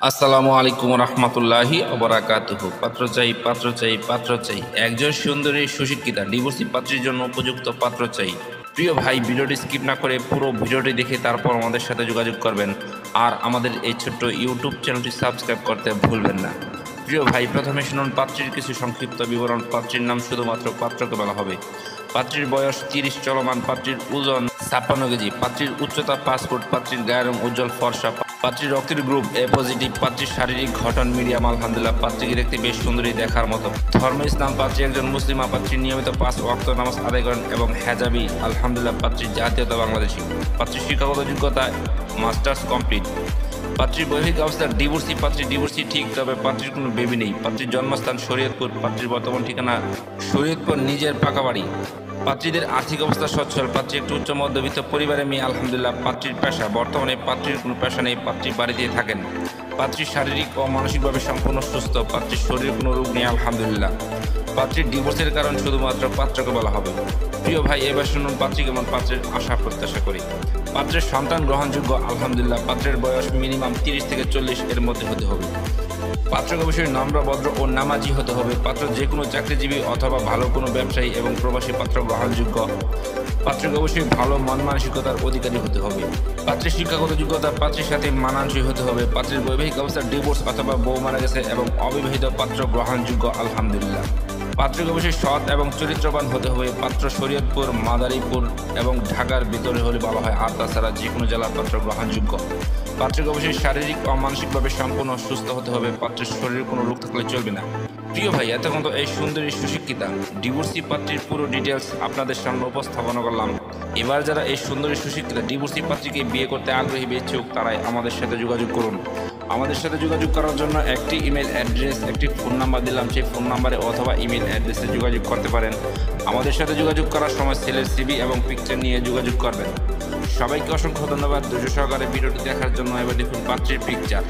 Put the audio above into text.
আসসালামু আলাইকুম রহমতুল্লাহি অবরাকাতুহু। পাত্র চাই, পাত্র চাই, পাত্র চাই, একজন সুন্দরী সুশিক্ষিতা ডিভোর্সি পাত্রীর জন্য উপযুক্ত পাত্র চাই। প্রিয় ভাই, ভিডিওটি স্কিপ না করে পুরো ভিডিওটি দেখে তারপর আমাদের সাথে যোগাযোগ করবেন। আর আমাদের এই ছোট্ট ইউটিউব চ্যানেলটি সাবস্ক্রাইব করতে ভুলবেন না। প্রিয় ভাই, প্রথমে শুনুন পাত্রীর কিছু সংক্ষিপ্ত বিবরণ। পাত্রীর নাম শুধুমাত্র পাত্রকে বলা হবে। পাত্রীর বয়স 30 চলমান। পাত্রীর ওজন 56 কেজি। পাত্রীর উচ্চতা 5 ফুট। পাত্রীর গায়ের রং উজ্জ্বল ফর্সা। পাত্রীর রক্তের গ্রুপ এ পজিটিভ। পাত্রীর শারীরিক গঠন মিডিয়াম আলহামদুলিল্লাহ। পাত্রীকে দেখতে বেশ সুন্দরী দেখার মতো। ধর্ম ইসলাম। পাত্রী একজন মুসলিমা। পাত্রী নিয়মিত 5 ওয়াক্ত নামাজ আদায় করেন এবং হেজাবি আলহামদুলিল্লাহ। পাত্রীর জাতীয়তা বাংলাদেশী। পাত্রীর শিক্ষাগত যোগ্যতা মাস্টার্স কমপ্লিট। পাত্রীর বৈবাহিক অবস্থা ডিভোর্সি। পাত্রী ডিভোর্সি ঠিক, তবে পাত্রীর কোনো বেবি নেই। পাত্রীর জন্মস্থান শরীয়তপুর। পাত্রীর বর্তমান ঠিকানা শরীয়তপুর, নিজের পাকা বাড়ি। পাত্রীদের আর্থিক অবস্থা সচ্ছল। পাত্রী একটু উচ্চ মধ্যবিত্ত পরিবারের মেয়ে আলহামদুলিল্লাহ। পাত্রীর পেশা বর্তমানে পাত্রীর কোনো পেশা নেই। পাত্রী বাড়িতেই থাকেন। পাত্রীর শারীরিক ও মানসিকভাবে সম্পূর্ণ সুস্থ। পাত্রীর শরীরে কোনো রোগ নেই আলহামদুলিল্লাহ। পাত্রীর ডিভোর্সের কারণ শুধুমাত্র পাত্রকে বলা হবে। প্রিয় ভাই, এবার শুনুন পাত্রী কেমন, পাত্রের আশা প্রত্যাশা করি। পাত্রের সন্তান গ্রহণযোগ্য আলহামদুলিল্লাহ। পাত্রের বয়স মিনিমাম 30 থেকে 40 এর মধ্যে হতে হবে। পাত্রকে অবশ্যই নম্র, ভদ্র ও নামাজি হতে হবে। পাত্র যে কোনো চাকরিজীবী অথবা ভালো কোনো ব্যবসায়ী এবং প্রবাসী পাত্র গ্রহণযোগ্য। পাত্রকে অবশ্যই ভালো মন মানসিকতার অধিকারী হতে হবে। পাত্রের শিক্ষাগত যোগ্যতা পাত্রের সাথে মানানসই হতে হবে। পাত্রের বৈবাহিক অবস্থা ডিভোর্স অথবা বউ মারা গেছে এবং অবিবাহিত পাত্র গ্রহণযোগ্য আলহামদুলিল্লাহ। পাত্রকে অবশ্যই সৎ এবং চরিত্রবান হতে হবে। পাত্র শরীয়তপুর, মাদারীপুর এবং ঢাকার ভিতরে হলে বলা হয়, আর তাছাড়া যে কোনো জেলার পাত্র গ্রহণযোগ্য। পাত্রকে অবশ্যই শারীরিক ও মানসিকভাবে সম্পূর্ণ সুস্থ হতে হবে। পাত্রের শরীরে কোনো রোগ থাকলে চলবে না। প্রিয় ভাই, এতক্ষণ তো এই সুন্দরী সুশিক্ষিতা ডিভোর্সি পাত্রীর পুরো ডিটেলস আপনাদের সামনে উপস্থাপনা করলাম। এবার যারা এই সুন্দরী সুশিক্ষিতা ডিভোর্সি পাত্রীকে বিয়ে করতে আগ্রহী ইচ্ছুক, তারাই আমাদের সাথে যোগাযোগ করুন। আমাদের সাথে যোগাযোগ করার জন্য একটি ইমেল অ্যাড্রেস, একটি ফোন নাম্বার দিলাম। সেই ফোন নাম্বারে অথবা ইমেল অ্যাড্রেসে যোগাযোগ করতে পারেন। আমাদের সাথে যোগাযোগ করার সময় ছেলের সিভি এবং পিকচার নিয়ে যোগাযোগ করবেন। সবাইকে অসংখ্য ধন্যবাদ ধৈর্য সহকারে ভিডিওটি দেখার জন্য। এবার দেখুন পাত্রীর পিকচার।